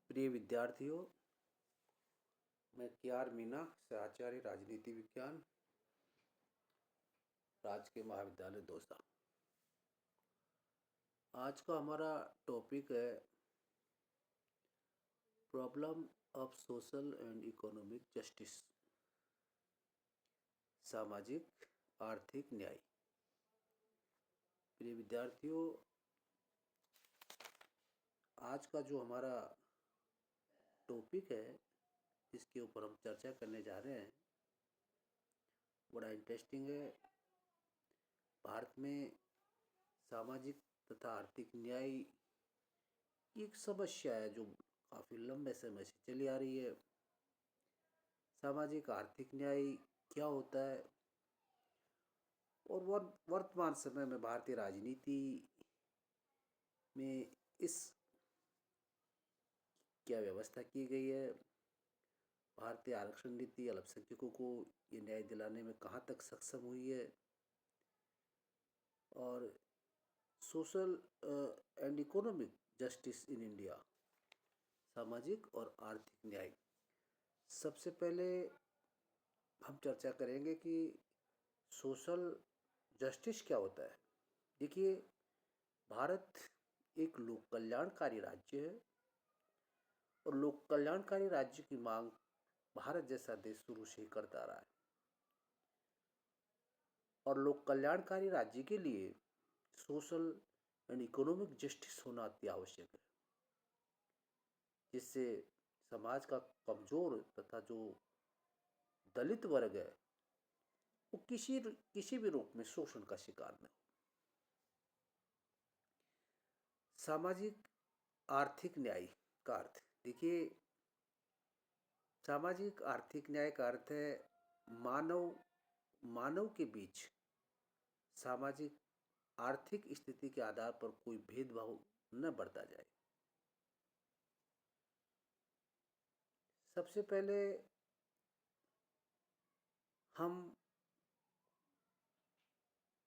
प्रिय विद्यार्थियों, मैं के.आर. मीना से आचार्य राजनीति विज्ञान, राजकीय महाविद्यालय दौसा। आज का हमारा टॉपिक है problem of social and economic justice, सामाजिक आर्थिक न्याय। प्रिय विद्यार्थियों, आज का जो हमारा टॉपिक है जिसके ऊपर हम चर्चा करने जा रहे हैं बड़ा इंटरेस्टिंग है। भारत में सामाजिक तथा आर्थिक न्याय की एक समस्या है जो काफ़ी लंबे समय से चली आ रही है। सामाजिक आर्थिक न्याय क्या होता है और वर्तमान समय में भारतीय राजनीति में इस क्या व्यवस्था की गई है, भारतीय आरक्षण नीति अल्पसंख्यकों को ये न्याय दिलाने में कहाँ तक सक्षम हुई है, और social and economic justice in India, सामाजिक और आर्थिक न्याय। सबसे पहले हम चर्चा करेंगे कि सोशल जस्टिस क्या होता है। देखिए, भारत एक लोक कल्याणकारी राज्य है और लोक कल्याणकारी राज्य की मांग भारत जैसा देश शुरू से ही करता रहा है, और लोक कल्याणकारी राज्य के लिए सोशल एंड इकोनॉमिक जस्टिस होना अति आवश्यक है, जिससे समाज का कमजोर तथा जो दलित वर्ग है वो किसी भी रूप में शोषण का शिकार न हो। सामाजिक आर्थिक न्याय का अर्थ देखिए, सामाजिक आर्थिक न्याय का अर्थ है मानव के बीच सामाजिक आर्थिक स्थिति के आधार पर कोई भेदभाव न बरता जाए। सबसे पहले हम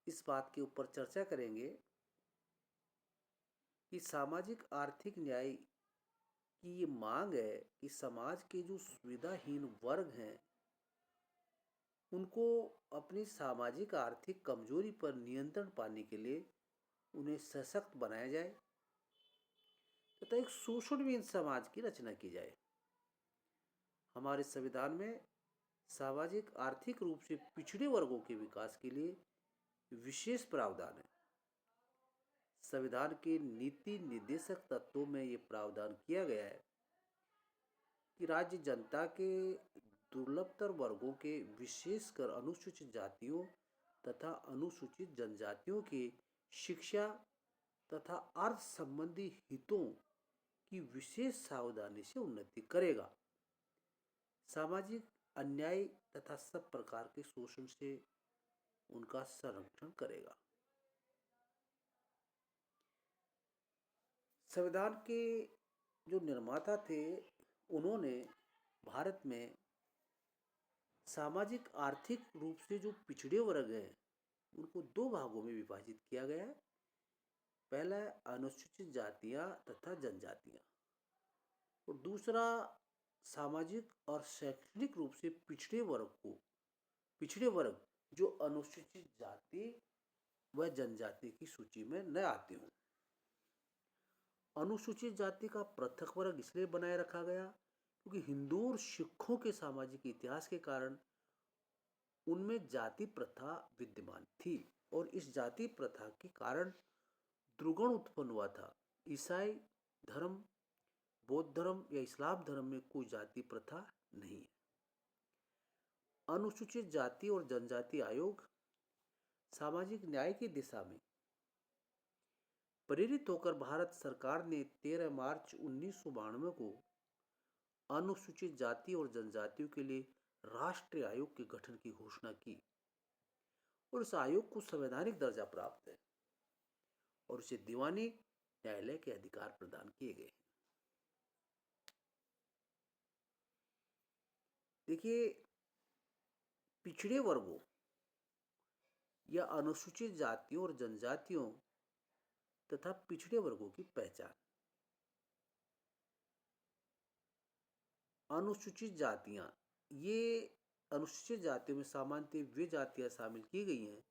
इस बात के ऊपर चर्चा करेंगे कि सामाजिक आर्थिक न्याय की ये मांग है कि समाज के जो सुविधाहीन वर्ग हैं उनको अपनी सामाजिक आर्थिक कमजोरी पर नियंत्रण पाने के लिए उन्हें सशक्त बनाया जाए तथा एक शोषणविहीन समाज की रचना की जाए। हमारे संविधान में सामाजिक आर्थिक रूप से पिछड़े वर्गों के विकास के लिए विशेष प्रावधान है। संविधान के नीति निर्देशक तत्वों में ये प्रावधान किया गया है कि राज्य जनता के दुर्लभतर वर्गों के, विशेषकर अनुसूचित जातियों तथा अनुसूचित जनजातियों की शिक्षा तथा अर्थ संबंधी हितों की विशेष सावधानी से उन्नति करेगा, सामाजिक अन्याय तथा सब प्रकार के शोषण से उनका संरक्षण करेगा। संविधान के जो निर्माता थे उन्होंने भारत में सामाजिक आर्थिक रूप से जो पिछड़े वर्ग हैं उनको दो भागों में विभाजित किया गया है। पहला है अनुसूचित जातियां तथा जनजातियां, और दूसरा सामाजिक और शैक्षणिक रूप से पिछड़े वर्ग जो अनुसूचित जाति व जनजाति की सूची में न आते हों। अनुसूचित जाति का पृथक वर्ग इसलिए बनाए रखा गया क्योंकि हिंदू और सिखों के सामाजिक इतिहास के कारण उनमें जाति प्रथा विद्यमान थी, और इस जाति प्रथा के कारण द्विगुण उत्पन्न हुआ था। ईसाई धर्म, बौद्ध धर्म या इस्लाम धर्म में कोई जाति प्रथा नहीं है। अनुसूचित जाति और जनजाति आयोग सामाजिक न्याय की दिशा में प्रेरित होकर भारत सरकार ने 13 मार्च 1992 को अनुसूचित जाति और जनजातियों के लिए राष्ट्रीय आयोग के गठन की घोषणा की, और इस आयोग को संवैधानिक दर्जा प्राप्त है और उसे दीवानी न्यायालय के अधिकार प्रदान किए गए। देखिए, पिछड़े वर्गों या अनुसूचित जातियों और जनजातियों तथा पिछड़े वर्गों की पहचान। अनुसूचित जातियां, ये अनुसूचित जातियों में सामान्यतः वे जातियां शामिल की गई हैं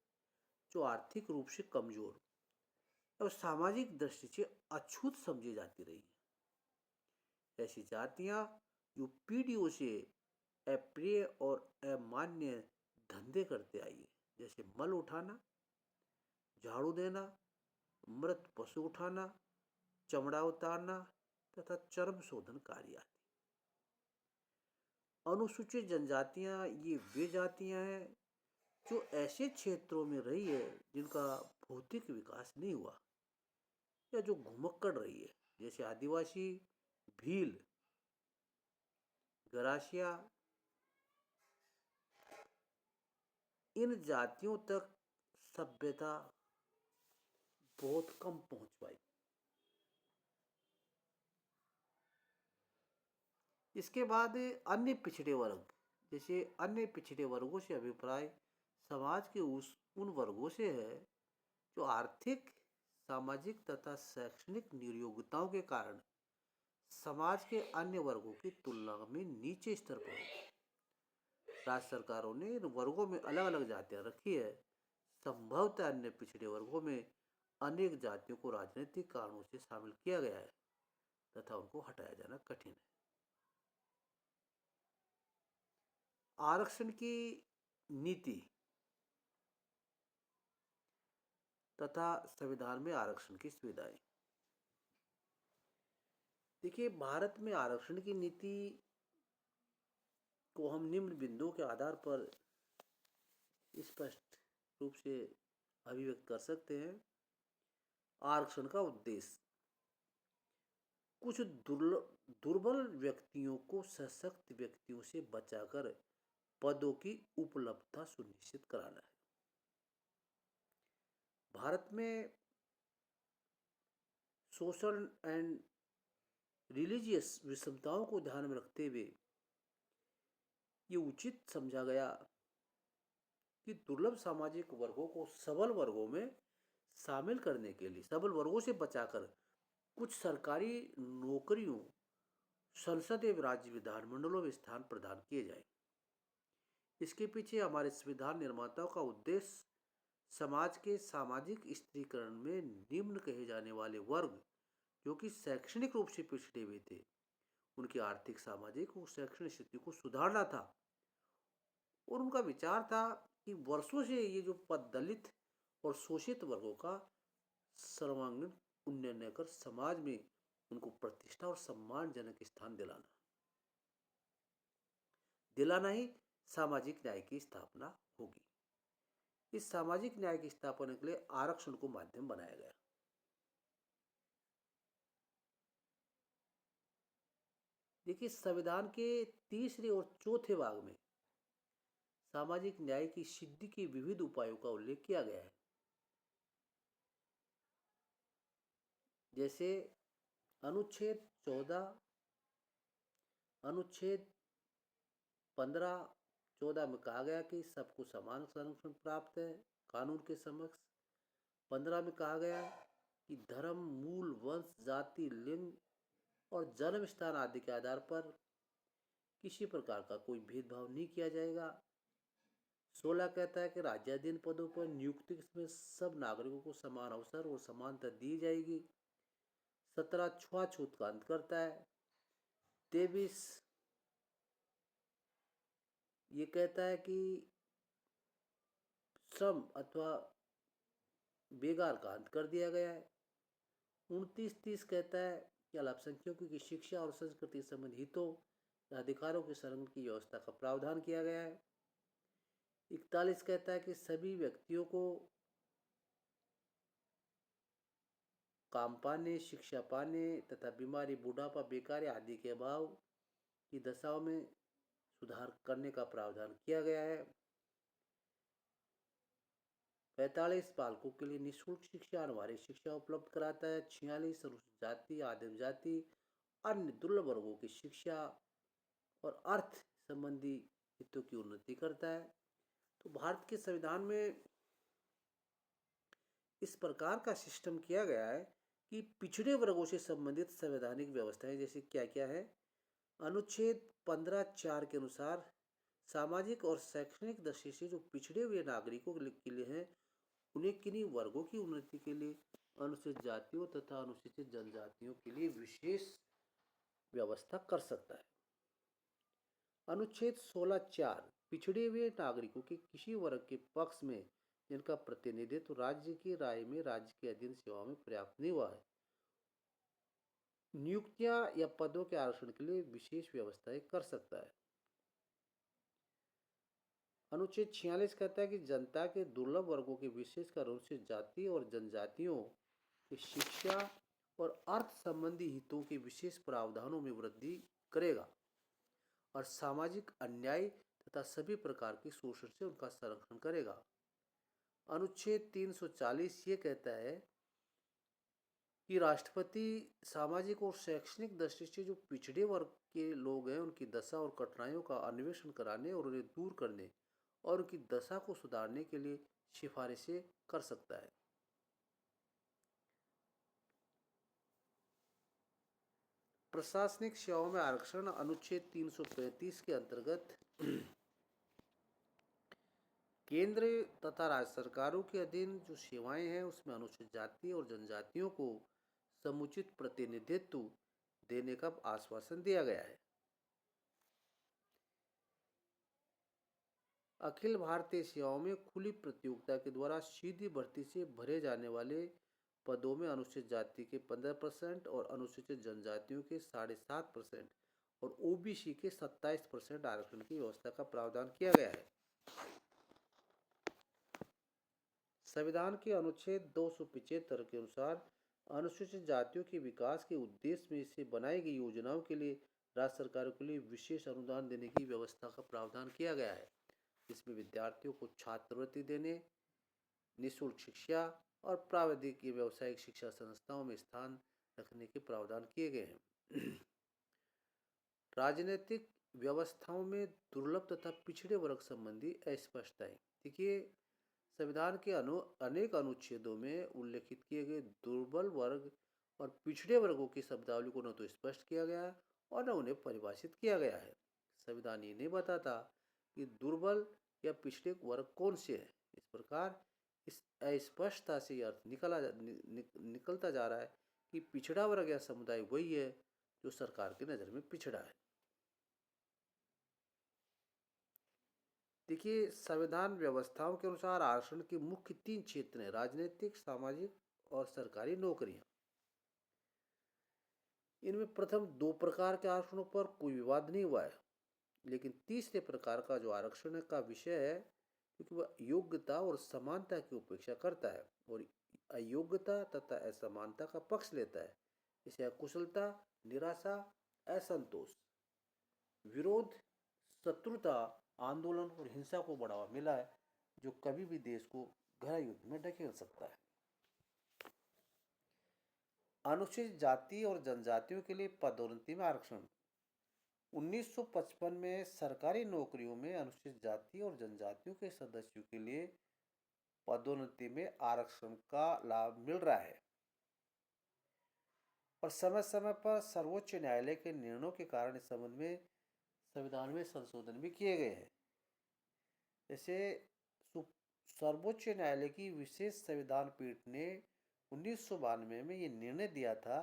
जो आर्थिक रूप से कमजोर और सामाजिक दृष्टि से अछूत समझी जाती रही हैं। ऐसी जातियां जो पीढ़ियों से अप्रिय और अमान्य धंधे करते आई हैं, जैसे मल उठाना, झाड़ू देना, मृत पशु उठाना, चमड़ा उतारना तथा चर्म शोधन कार्य आदि। अनुसूचित जनजातियां ये वे जातियां हैं जो ऐसे क्षेत्रों में रही है जिनका भौतिक विकास नहीं हुआ या जो घुमक्कड़ रही है, जैसे आदिवासी, भील, गरासिया। इन जातियों तक सभ्यता बहुत कम पहुंच पाई। इसके बाद अन्य पिछड़े वर्ग, जैसे अन्य पिछड़े वर्गों से अभिप्राय समाज के उन वर्गों से है जो आर्थिक, सामाजिक तथा शैक्षणिक नियोग्यताओं के कारण समाज के अन्य वर्गों की तुलना में नीचे स्तर पर हो। राज्य सरकारों ने इन वर्गों में अलग अलग जातियां रखी है। संभवतः अन्य पिछड़े वर्गों में अनेक जातियों को राजनीतिक कारणों से शामिल किया गया है तथा उनको हटाया जाना कठिन है। आरक्षण की नीति तथा संविधान में आरक्षण की सुविधाएं। देखिए, भारत में आरक्षण की नीति को हम निम्न बिंदुओं के आधार पर स्पष्ट रूप से अभिव्यक्त कर सकते हैं। आरक्षण का उद्देश्य कुछ दुर्बल व्यक्तियों को सशक्त व्यक्तियों से बचाकर पदों की उपलब्धता सुनिश्चित कराना है। भारत में सोशल एंड रिलीजियस विषमताओं को ध्यान में रखते हुए ये उचित समझा गया कि दुर्लभ सामाजिक वर्गों को सबल वर्गों में शामिल करने के लिए सबल वर्गों से बचाकर कुछ सरकारी नौकरियों, संसद एवं राज्य विधानमंडलों में स्थान प्रदान किए जाए। इसके पीछे हमारे संविधान निर्माताओं का उद्देश्य समाज के सामाजिक स्त्रीकरण में निम्न कहे जाने वाले वर्ग जो कि शैक्षणिक रूप से पिछड़े हुए थे, उनकी आर्थिक, सामाजिक और शैक्षणिक स्थिति को सुधारना था। और उनका विचार था कि वर्षों से ये जो पद दलित और शोषित वर्गों का सर्वांगीण उन्नयन कर समाज में उनको प्रतिष्ठा और सम्मानजनक स्थान दिलाना ही सामाजिक न्याय की स्थापना होगी। इस सामाजिक न्याय की स्थापना के लिए आरक्षण को माध्यम बनाया गया। देखिए, संविधान के तीसरे और चौथे भाग में सामाजिक न्याय की सिद्धि के विविध उपायों का उल्लेख किया गया है, जैसे अनुच्छेद 14, अनुच्छेद 15, 14 में कहा गया कि सबको समान संरक्षण प्राप्त है कानून के समक्ष। 15 में कहा गया कि धर्म, मूल, वंश, जाति, लिंग और जन्म स्थान आदि के आधार पर किसी प्रकार का कोई भेदभाव नहीं किया जाएगा। 16 कहता है कि राज्याधीन पदों पर नियुक्ति में सब नागरिकों को समान अवसर और समानता दी जाएगी। 17 छुआछूत का अंत करता है। 23 ये कहता है कि श्रम अथवा बेगार का अंत कर दिया गया है। 29-30 कहता है कि अल्पसंख्यकों की शिक्षा और संस्कृति संबंधी हितों या अधिकारों के संरक्षण की व्यवस्था का प्रावधान किया गया है। 41 कहता है कि सभी व्यक्तियों को काम पाने, शिक्षा पाने तथा बीमारी, बुढ़ापा, बेकारी आदि के अभाव की दशाओं में सुधार करने का प्रावधान किया गया है। 45 बालकों के लिए निःशुल्क शिक्षा, अनिवार्य शिक्षा उपलब्ध कराता है। 46 अनुसूचित जाति, आदिम जाति, अन्य दुर्लभ वर्गों की शिक्षा और अर्थ संबंधी हितों की उन्नति करता है। तो भारत के संविधान में इस प्रकार का सिस्टम किया गया है कि पिछड़े वर्गों से संबंधित संवैधानिक व्यवस्थाएं जैसे क्या क्या है। अनुच्छेद 15(4) के अनुसार सामाजिक और शैक्षणिक दृष्टि से जो पिछड़े हुए नागरिकों के लिए हैं, उन्हें किन्हीं वर्गों की उन्नति के लिए अनुसूचित जातियों तथा अनुसूचित जनजातियों के लिए विशेष व्यवस्था कर सकता है। अनुच्छेद 16(4) पिछड़े हुए नागरिकों के किसी वर्ग के पक्ष में जिनका प्रतिनिधित्व राज्य की राय में राज्य के अधीन सेवाओं में पर्याप्त नहीं हुआ है, नियुक्तियां या पदों के आरक्षण के लिए विशेष व्यवस्थाएं कर सकता है। अनुच्छेद 46 कहता है कि जनता के दुर्लभ वर्गों के विशेषकर अनुसूचित जाति और जनजातियों की शिक्षा और अर्थ संबंधी हितों के विशेष प्रावधानों में वृद्धि करेगा और सामाजिक अन्याय तथा सभी प्रकार के शोषण से उनका संरक्षण करेगा। अनुच्छेद 340 ये कहता है कि राष्ट्रपति सामाजिक और शैक्षणिक दृष्टि से जो पिछड़े वर्ग के लोग हैं, उनकी दशा और कठिनाइयों का अन्वेषण कराने और उन्हें दूर करने और उनकी दशा को सुधारने के लिए सिफारिशें कर सकता है। प्रशासनिक सेवाओं में आरक्षण अनुच्छेद 335 के अंतर्गत केंद्र तथा राज्य सरकारों के अधीन जो सेवाएं हैं, उसमें अनुसूचित जाति और जनजातियों को समुचित प्रतिनिधित्व देने का आश्वासन दिया गया है। अखिल भारतीय सेवाओं में खुली प्रतियोगिता के द्वारा सीधी भर्ती से भरे जाने वाले पदों में अनुसूचित जाति के 15% और अनुसूचित जनजातियों के 7.5% और ओबीसी के 27% आरक्षण की व्यवस्था का प्रावधान किया गया है। संविधान के अनुच्छेद 275 के अनुसार अनुसूचित जातियों के विकास के उद्देश्य में से बनाई गई योजनाओं के लिए राज्य सरकारों के लिए विशेष अनुदान देने की व्यवस्था का प्रावधान किया गया है, जिसमें विद्यार्थियों को छात्रवृत्ति देने, निःशुल्क शिक्षा और प्राविधिक व्यावसायिक शिक्षा संस्थाओं में स्थान रखने के प्रावधान किए गए हैं। राजनीतिक व्यवस्थाओं में दुर्लभ तथा पिछड़े वर्ग संबंधी अस्पष्टताएं। देखिए, संविधान के अनेक अनुच्छेदों में उल्लेखित किए गए दुर्बल वर्ग और पिछड़े वर्गों की शब्दावली को न तो स्पष्ट किया गया और न उन्हें परिभाषित किया गया है। संविधान ये नहीं बताता कि दुर्बल या पिछड़े वर्ग कौन से हैं। इस प्रकार इस अस्पष्टता से यह अर्थ निकलता जा रहा है कि पिछड़ा वर्ग या समुदाय वही है जो सरकार की नज़र में पिछड़ा है। देखिए, संविधान व्यवस्थाओं के अनुसार आरक्षण के मुख्य 3 क्षेत्र हैं: राजनीतिक, सामाजिक और सरकारी नौकरियां। इनमें प्रथम 2 प्रकार के आरक्षणों पर कोई विवाद नहीं हुआ है, लेकिन तीसरे प्रकार का जो आरक्षण का विषय है, क्योंकि वह योग्यता और समानता की उपेक्षा करता है और अयोग्यता तथा असमानता का पक्ष लेता है। इसे अकुशलता, निराशा, असंतोष, विरोध, शत्रुता, आंदोलन और हिंसा को बढ़ावा मिला है, जो कभी भी देश को गहरा युद्ध में ढकेल सकता है। अनुसूचित जाति और जनजातियों के लिए पदोन्नति में आरक्षण। 1955 में सरकारी नौकरियों में अनुसूचित जाति और जनजातियों के सदस्यों के लिए पदोन्नति में आरक्षण का लाभ मिल रहा है और समय समय पर सर्वोच्च न्यायालय के निर्णयों के कारण इस संबंध में संविधान में संशोधन भी किए गए हैं। जैसे सर्वोच्च न्यायालय की विशेष संविधान पीठ ने 1992 में ये निर्णय दिया था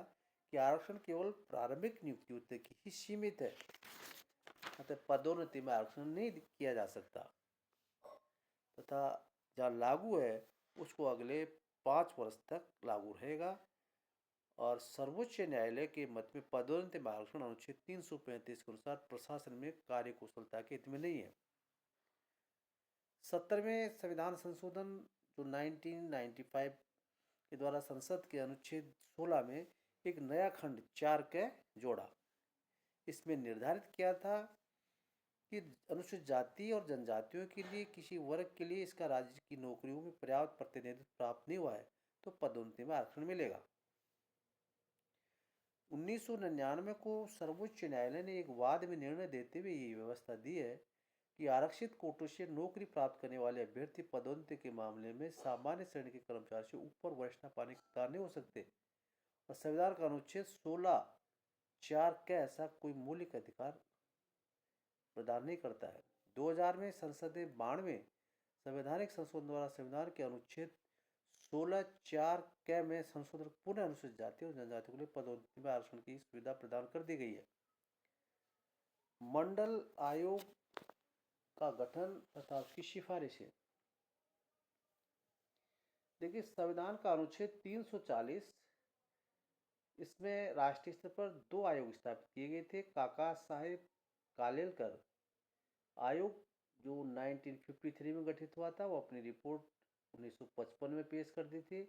कि आरक्षण केवल प्रारंभिक नियुक्तियों तक ही सीमित है, अतः पदोन्नति में आरक्षण नहीं किया जा सकता तथा जहाँ लागू है उसको अगले 5 वर्ष तक लागू रहेगा। और सर्वोच्च न्यायालय के मत में पदोन्नति में आरक्षण अनुच्छेद 335 के अनुसार प्रशासन में कार्य कुशलता के हित में नहीं है। 70वें संविधान संशोधन जो 1995 के द्वारा संसद के अनुच्छेद 16 में एक नया खंड 4 के जोड़ा। इसमें निर्धारित किया था कि अनुसूचित जाति और जनजातियों के लिए किसी वर्ग के लिए इसका राज्य की नौकरियों में पर्याप्त प्रतिनिधित्व प्राप्त नहीं हुआ है तो पदोन्नति में आरक्षण मिलेगा। 1999 को सर्वोच्च न्यायालय ने एक वाद में निर्णय देते हुए ये व्यवस्था दी है कि आरक्षित कोटों से नौकरी प्राप्त करने वाले अभ्यर्थी पदोन्नति के मामले में सामान्य श्रेणी के कर्मचारी से ऊपर वरिष्ठता पाने के पात्र नहीं हो सकते और संविधान का अनुच्छेद 16 4 का ऐसा कोई मौलिक अधिकार प्रदान नहीं करता है। 2000 में संसद ने 92 संवैधानिक संशोधन द्वारा संविधान के अनुच्छेद 16(4) क में संशोधन पुनः अनुसूचित जाति और जनजाति के लिए पदोन्नति में आरक्षण की सुविधा प्रदान कर दी गई है। मंडल आयोग का गठन तथा उसकी सिफारिशें। देखिए, संविधान का अनुच्छेद 340, इसमें राष्ट्रीय स्तर पर 2 आयोग स्थापित किए गए थे। काका साहेब कालेलकर आयोग जो 1953 में गठित हुआ था, वो अपनी रिपोर्ट 1955 में पेश कर दी थी।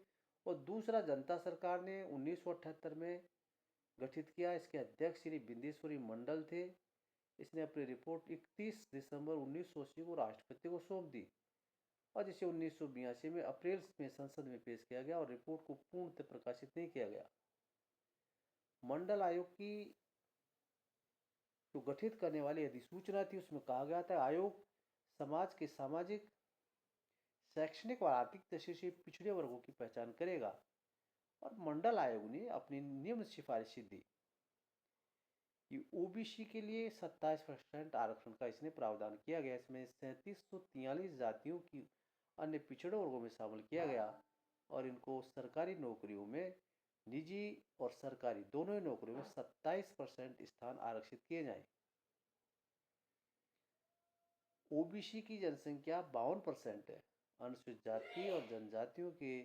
और दूसरा जनता सरकार ने 1978 में गठित किया। इसके अध्यक्ष श्री बिंदेश्वरी मंडल थे। इसने अपनी रिपोर्ट 31 दिसंबर 1980 को राष्ट्रपति को सौंप दी और जिसे 1982 में अप्रैल में संसद में पेश किया गया और रिपोर्ट को पूर्णतः प्रकाशित नहीं किया गया। मंडल आयोग की जो गठित करने वाली अधिसूचना थी, उसमें कहा गया था आयोग समाज के सामाजिक, शैक्षणिक और आर्थिक दृष्टि से पिछड़े वर्गों की पहचान करेगा। और मंडल आयोग ने अपनी निम्न सिफारिशें दी कि ओबीसी के लिए 27% आरक्षण का इसने प्रावधान किया गया। इसमें 3743 जातियों की अन्य पिछड़े वर्गों में शामिल किया गया और इनको सरकारी नौकरियों में, निजी और सरकारी दोनों ही नौकरियों में 27% स्थान आरक्षित किए जाएं। ओबीसी की जनसंख्या 52% है। अनुसूचित जाति और जनजातियों के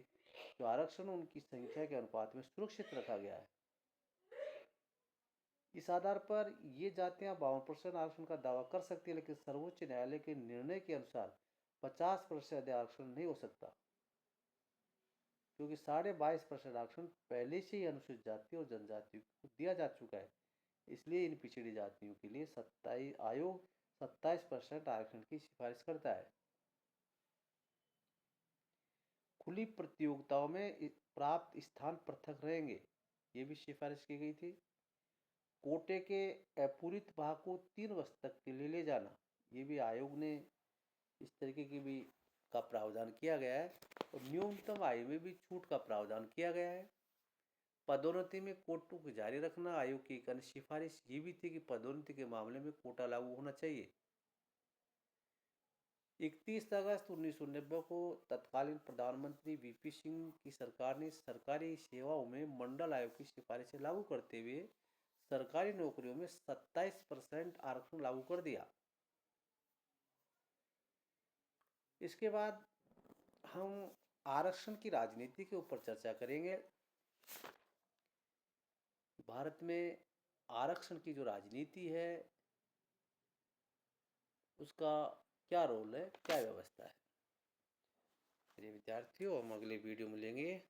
जो आरक्षण उनकी संख्या के अनुपात में सुरक्षित रखा गया है। इस आधार पर ये जातियां 52% आरक्षण का दावा कर सकती है, लेकिन सर्वोच्च न्यायालय के निर्णय के अनुसार 50% आरक्षण नहीं हो सकता, क्योंकि 22.5% आरक्षण पहले से ही अनुसूचित जाति और जनजाति को दिया जा चुका है। इसलिए इन पिछड़ी जातियों के लिए 27% आरक्षण की सिफारिश करता है। खुली प्रतियोगिताओं में प्राप्त स्थान पृथक रहेंगे, ये भी सिफारिश की गई थी। कोटे के अपूरित भाग को 3 वर्ष तक के लिए ले जाना, ये भी आयोग ने इस तरीके की भी का प्रावधान किया गया है। और न्यूनतम आयु में भी छूट का प्रावधान किया गया है। पदोन्नति में कोटों को जारी रखना, आयोग की एक अन्य सिफारिश ये भी थी कि पदोन्नति के मामले में कोटा लागू होना चाहिए। 31 अगस्त 1990 को तत्कालीन प्रधानमंत्री वीपी सिंह की सरकार ने सरकारी सेवाओं में मंडल आयोग की सिफारिशें लागू करते हुए सरकारी नौकरियों में 27% आरक्षण लागू कर दिया। इसके बाद हम आरक्षण की राजनीति के ऊपर चर्चा करेंगे। भारत में आरक्षण की जो राजनीति है, उसका क्या रोल है, क्या व्यवस्था है। मेरे विद्यार्थियों, हम अगले वीडियो में मिलेंगे।